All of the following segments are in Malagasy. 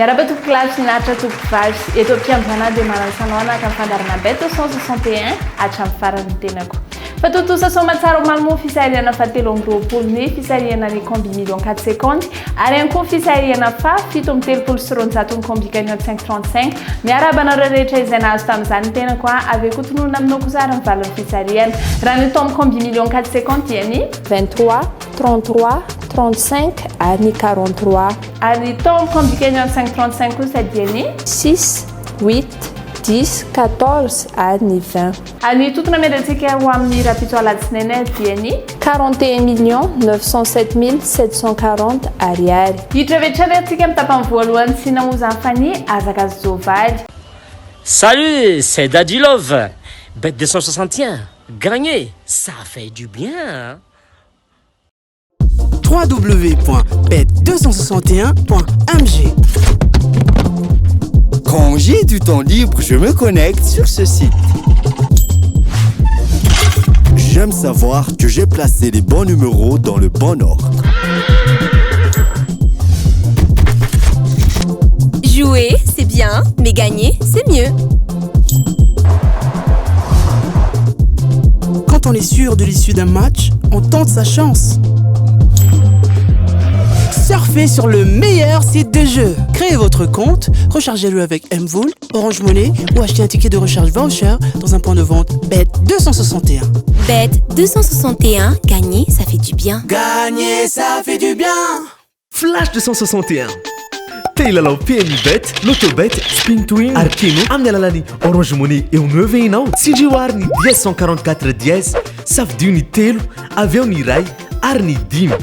Miarabatu classe natra tu classe et to piambana de maransanona kan fandarana beto 161 atram farany tenako. Fatotosa soma tsara malmo fisariana fatelo ambropolo ny fisariana ny kombi million 4 secondes ary an ko fisariana fa fito amtelopolo sy ronjato ny kombi canyon 535 miarabana rehetra izay nahazo tamin'izany tenako avy kotonona aminao kozara ny valon'ny fisariana raha ny tombo kombi million 4 secondes dia ny 23 33 35 ary 43 ary tombo kombi canyon 535 kosa dia ny 6 8 10, 14 ary 20. Ary totona medantsika ho amin'ny rapito alatsinainy dia ny 41 907 740 ariary. Hitrevetrarentsika amin'ny tapany voalohany sy nahoza fany azakazy Jovaly. Salut, c'est Daddy Love. Bet 261, gagné, ça fait du bien. www.bet261.mg. Quand j'ai du temps libre, je me connecte sur ce site. J'aime savoir que j'ai placé les bons numéros dans le bon ordre. Jouer, c'est bien, mais gagner, c'est mieux. Quand on est sûr de l'issue d'un match, on tente sa chance. Surfez sur le meilleur site de jeu. Créez votre compte, rechargez-le avec Mvool, Orange Money ou achetez un ticket de recharge voucher dans un point de vente Bet261. Bet261, gagner, ça fait du bien. Gagner, ça fait du bien. Flash 261. Teilalao PMI Bet, Lotobet, Spin Twin, Arkeno, amin'ny alalany Orange Money eo 9 ianao. Sindrioary ny 1044 10, safidio ny telo, avy eo ny ray, ary ny dimy.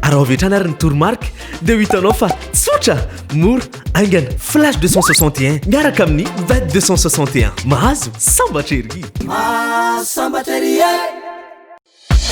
Araha avetrany ary ny toromark dia ho hitanao fa tsotra mora aingana Flash 261 miaraka amin'ny Bet 261 mahazo sambatra ery.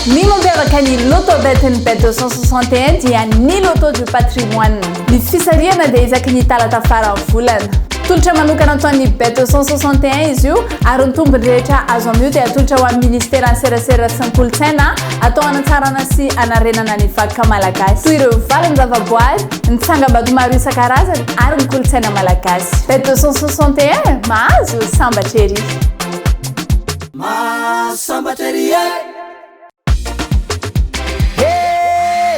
Ny mampiavaka ny loto betiny Bet 261 dia ny loto du patrimoine. Ny fisariana dia isaky ny talata farany volana. Tolotra manokana ataon'ny Bet 261 izy io ary ny tombony rehetra azo amin'io dia atolotra ho amin'ny ministera ny serasera sy ny kolontsaina atao anatsarana sy anarenana ny vakoka malagasy toy ireo valiny zavaboary ny tsangam-bato maro isan-karazany ary ny kolontsaina malagasy. Bet 261 mahazo sambatra ery. Sambatra ery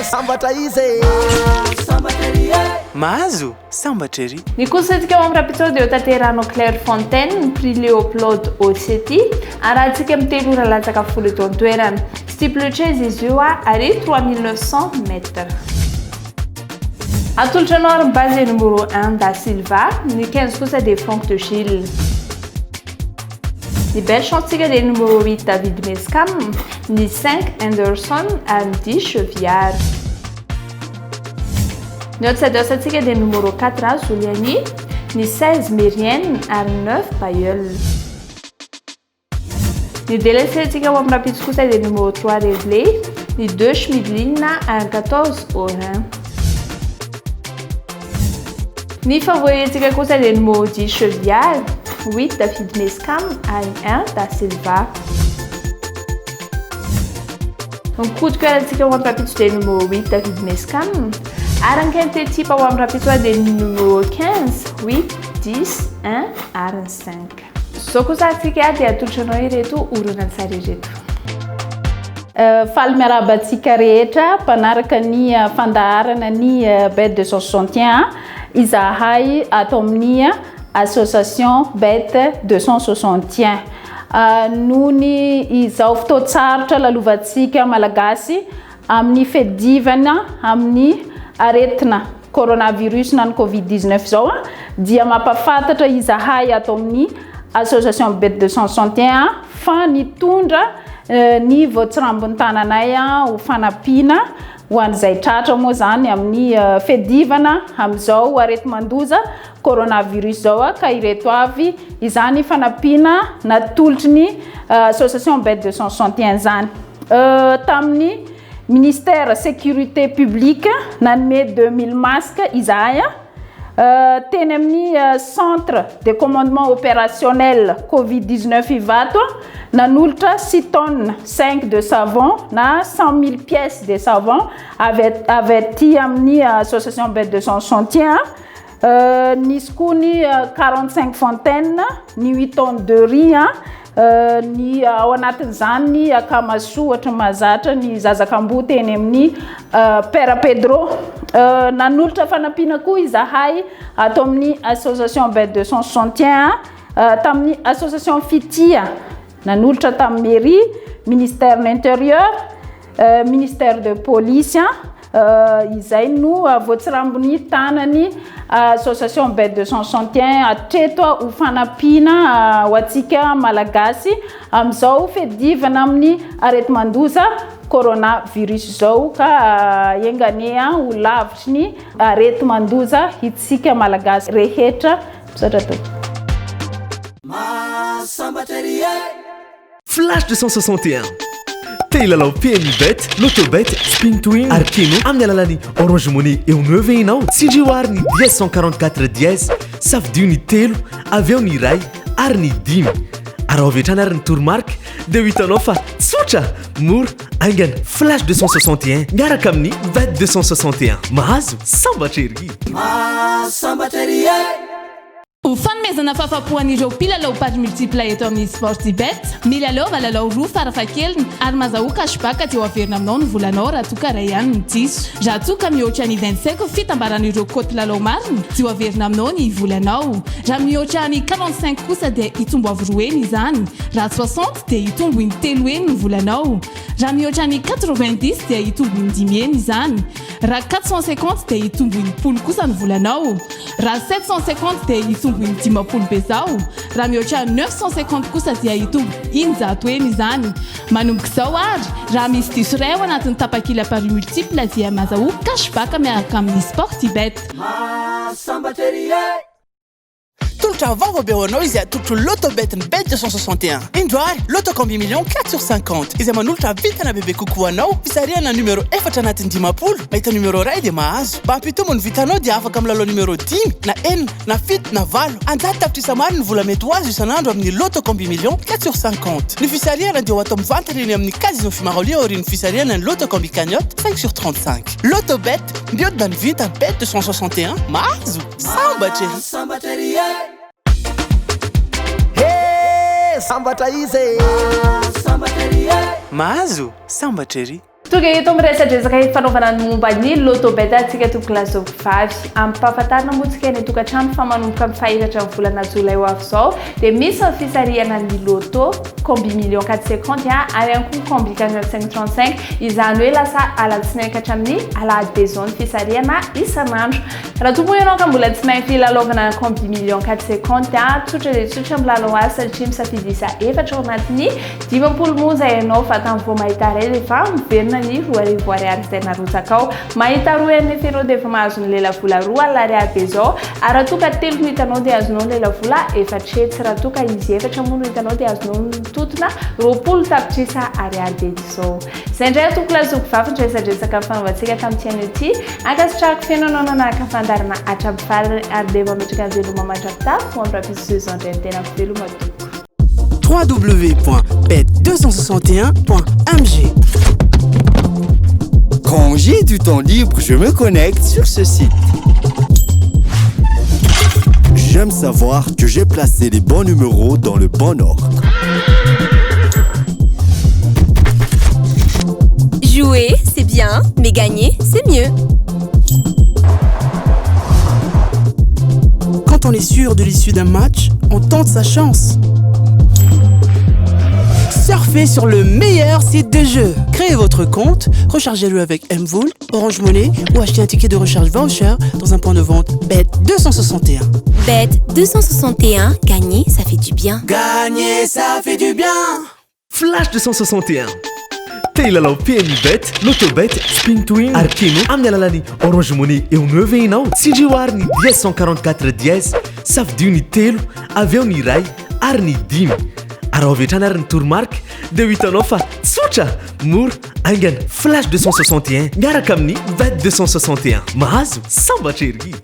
sambatra izy sambatra ery mahazo sambatra ery. Ny kosatsika ao amin'ny rapito dia tanterano Clairefontaine ny prix Léopold Osetti arahantsika amin'ny telo ora latsaka folo eto an-toerana. Steeplechase izy io ary 3900 mètres. Atolotra anao ary base numéro 1 da Silva, ny 15 kosa dia Franck de Gilles. Ny belle chance-tsika dia numéro 8 David Mescam, ny 5 Anderson ary ny 10 Cheviard. Ny otsadiosatsika dia numéro 4 Zuliani, ny 16 Mérienne ary 9 Bayeul. Ny délaissé-tsika ao amin'ny rapito kosa dia numéro 3 Réglé, ny 2 Schmidlin ary 14 Orin. Ny favori-tsika kosa dia numéro 10 Cheviard, 8 David Mescam ary 1 Da Silva. Ny coup de cœur-tsika ao amin'ny rapito dia numéro 8 David Mescam ary ny quinte type ao amin'ny rapito dia numéro 15 8 10 1 ary 5. Zao kosa atsika dia atolotranao ireto oronany tsara ireto. Faly miarabantsika rehetra mpanaraka ny fandaharana ny Bet 261 izahay atao amin'ny association Bet 261 noho ny izao fotoatsarotra lalovantsika malagasy amin'ny fedivana amin'ny aretina coronavirus na ny covid-19 zao dia mampafantatra izahay atao amin'ny association Bet 261 fa nitondra ny voatsirambony tananay ho fanampiana ho an'izay tratra moa zany amin'ny fedivana amin'izao arety mandoza coronavirus zao ka ireto avy izany fanampiana natolotry ny association Bet 261 zany tamin'ny ministère sécurité publique nanome 2000 masques izahay teny amin'ny centre de commandement opérationnel covid-19 ivato nanolotra 6 tonnes 5 de savon na 100 000 pièces de savon averti amin'ny association Bet 261 nisy koa ny 45 fontaine, ny 8 tonnes de riz, ny ao anatin'izany ny akamaso ohatra mahazatra ny zazakamboty eny amin'ny Père Pedro. Nanolotra fanampiana koa izahay atao amin'ny association Bête 261 tamin'ny association Fitia, nanolotra tamin'ny mairie, ministère de l'intérieur, ministère de police, izay no voatsirambony tanany association Bête 261 atreto ho fanampiana ho antsika malagasy amin'izao fedivana amin'ny aretim-mandoza coronavirus zao ka engane ho lavitry ny aretim-mandoza hitsika malagasy rehetra misatra tao. Flash 261 Tehilalao PMI Bet, Lotobet, Spin to Win, Arkeno amin'ny alalany Orange Money eo 9 ianao. Tsindrioary ny 1044 dièse, safidio ny telo, avy eo ny iray ary ny dimy. Araha avetrana ary ny toromark dia ho hitanao fa tsotra, mora, aingana. Flash 261 miaraka amin'ny Bet 261. Mahazo sambatra ery. Ho fanomezana fahafapoan'ireo mpilalao pady multipla eto amin'ny Sportybet, milalao valalao roa farafahakeliny ary mazahoaka cashback aty averina aminao ny volanao raha toa ka ray ihany ny diso. Raha toa ka mihoatra ny 25 fitambaran'ireo koty lalao marina dia averina aminao ny volanao. Raha mihoatra ny 45 kosa dia hitombo avy 2 izany. Raha 60 dia hitombo ny 3 ny volanao. Raha mihoatra ny 90 dia hitombo ny 10 izany. Raha 450 dia hitombo ny 10 kosa ny volanao. Raha 750 dia hitombo ny 10 bezao. Raha mihoatra 950 kosa dia hitombo 100 izany. Manomboka izao ary raha misy diso iray ao anatin'ny tapakila pari multiple dia mazahoaka cashback miaraka amin'ny Sportybet. Tolotra vaovao be ho anao izy atolotro Lotobet ny Bet 261. Indroary, Loto Combi Million 4/50 izay manolotra vitana bebe kokoa anao. Fisarihana numéro 4 anatin'ny 10, mahita numéro 2 dia mahazo. Mba hampitomo ny vitanao dia afaka milalao numéro 10, na 1, na 7, na 8. Anjaty tapitrisa maro ny vola mety ho azo isan'andro amin'ny Loto Combi Million 4/50. Ny fisarihana dia ho atao mivantana eny amin'ny Casino Fimarolia aorian'ny fisarihana ny Loto Combi Cagnotte 5/35. Lotobet, mbiodina ny vita Bet 261. Mahazo sambatra ery. Sambatra izy mahazo sambatra ery. Toga eto amin'ny resadresaka fanaovana ny momba ny Lotobet atsika tompoklasy vavy. Ampahafantarina moa tsika ny tokantrano fa manomboka amin'ny fahiratra ny volana jolay ho avy izao dia misy ny fisarihana ny loto Combi Million 4/50 ary ihany koa Combi Cagnotte 5/35 izany hoe lasa alatsinainy ka hatramin'ny alahady be zao ny fisarihana isan'andro. Raha toa moa ianao ka mbola tsy mahay filalaovana Combi Million 4/50 tsotra dia tsotra milalao azy satria misafidy isa efatra ao anatin'ny 10 monja ianao fa tamin'ny vao mahita iray rehefa miverina ny 2 ariary izay narotsaka ao. Mahita 2 amin'ny fero dia efa mahazo ny lela vola 2 ariary be zao ary raha toa ka 3 no hitanao dia azonao ny lela vola 4 raha toa ka izy 4 moa no hitanao dia azonao ny totona 20 tapitrisa ariary be zao. Izay indray tompoklasy vavy ny resadresaka fanaovantsika tamin'ity ity ankasitrahako fiainanao nanaraka fandarana hatramin'ny farany ary dia mametraka ny veloma mandravitafo amin'ny rapiso andray ny tena veloma toko. www.bet261.mg. Quand j'ai du temps libre, je me connecte sur ce site. J'aime savoir que j'ai placé les bons numéros dans le bon ordre. Jouer, c'est bien, mais gagner, c'est mieux. Quand on est sûr de l'issue d'un match, on tente sa chance. Surfez sur le meilleur site de jeu. Créez votre compte, rechargez-le avec Mvoul, Orange Money ou achetez un ticket de recharge voucher dans un point de vente Bête 261. Bête 261, gagner, ça fait du bien. Gagner, ça fait du bien. Flash 261 Tehilalao PMI Bet, Lotobet, Spin to Win, Arkeno amin'ny alalany Orange Money eo 9 ianao. Tsindrioary ny 1044 dièse, safidio ny telo, avy eo ny iray ary ny dimy. Araha avetrana ary ny toromark dia ho hitanao fa tsotra, mora, aingana. Flash 261 miaraka amin'ny Bet 261. Mahazo sambatra ery.